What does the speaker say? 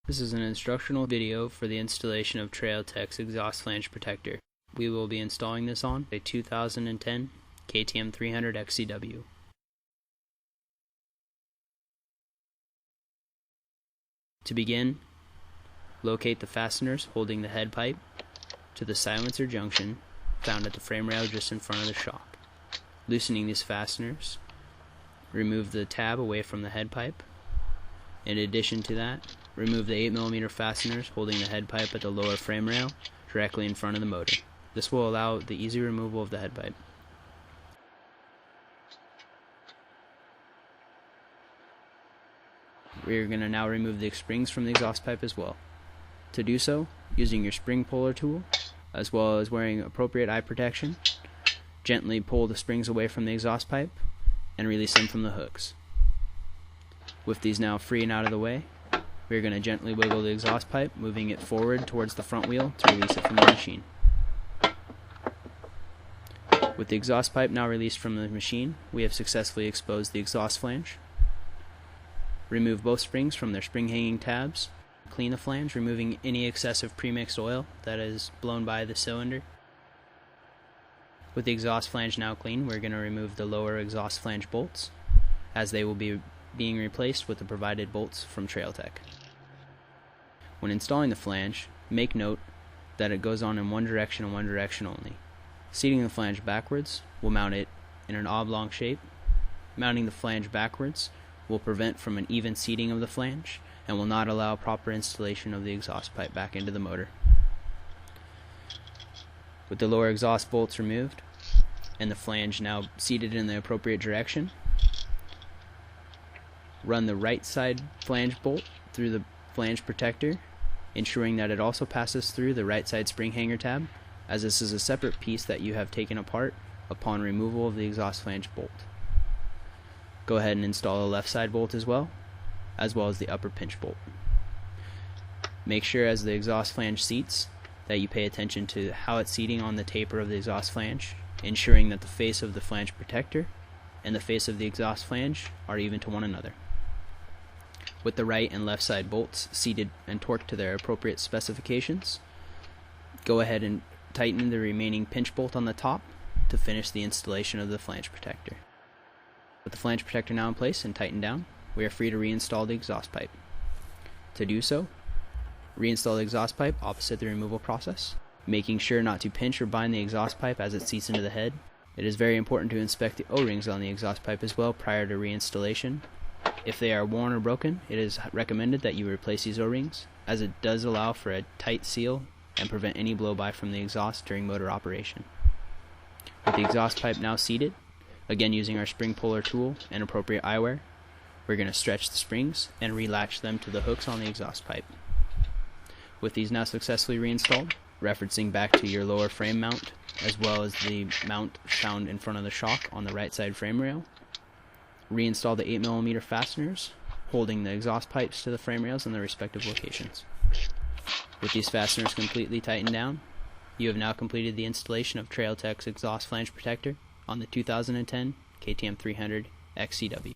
This is an instructional video for the installation of Trail Tech's exhaust flange protector. We will be installing this on a 2010 KTM 300 XCW. To begin, locate the fasteners holding the head pipe to the silencer junction found at the frame rail just in front of the shock. Loosening these fasteners, remove the tab away from the head pipe. In addition to that, remove the 8mm fasteners holding the head pipe at the lower frame rail directly in front of the motor. This will allow the easy removal of the head pipe. We are going to now remove the springs from the exhaust pipe as well. To do so, using your spring puller tool, as well as wearing appropriate eye protection, gently pull the springs away from the exhaust pipe and release them from the hooks. With these now free and out of the way, we are going to gently wiggle the exhaust pipe, moving it forward towards the front wheel to release it from the machine. With the exhaust pipe now released from the machine, we have successfully exposed the exhaust flange. Remove both springs from their spring hanging tabs. Clean the flange, removing any excessive premixed oil that is blown by the cylinder. With the exhaust flange now clean, we're going to remove the lower exhaust flange bolts, as they will be being replaced with the provided bolts from Trail Tech. When installing the flange, make note that it goes on in one direction and one direction only. Seating the flange backwards will mount it in an oblong shape. Mounting the flange backwards will prevent from an even seating of the flange and will not allow proper installation of the exhaust pipe back into the motor. With the lower exhaust bolts removed and the flange now seated in the appropriate direction, run the right side flange bolt through the flange protector, ensuring that it also passes through the right side spring hanger tab, as this is a separate piece that you have taken apart upon removal of the exhaust flange bolt. Go ahead and install the left side bolt as well as the upper pinch bolt. Make sure as the exhaust flange seats that you pay attention to how it's seating on the taper of the exhaust flange, ensuring that the face of the flange protector and the face of the exhaust flange are even to one another. With the right and left side bolts seated and torqued to their appropriate specifications, go ahead and tighten the remaining pinch bolt on the top to finish the installation of the flange protector. With the flange protector now in place and tightened down, we are free to reinstall the exhaust pipe. To do so, reinstall the exhaust pipe opposite the removal process, making sure not to pinch or bind the exhaust pipe as it seats into the head. It is very important to inspect the O-rings on the exhaust pipe as well prior to reinstallation. If they are worn or broken, it is recommended that you replace these O-rings, as it does allow for a tight seal and prevent any blow-by from the exhaust during motor operation. With the exhaust pipe now seated, again using our spring puller tool and appropriate eyewear, we're going to stretch the springs and relatch them to the hooks on the exhaust pipe. With these now successfully reinstalled, referencing back to your lower frame mount as well as the mount found in front of the shock on the right side frame rail, reinstall the 8mm fasteners holding the exhaust pipes to the frame rails in their respective locations. With these fasteners completely tightened down, you have now completed the installation of Trail Tech's exhaust flange protector on the 2010 KTM 300 XCW.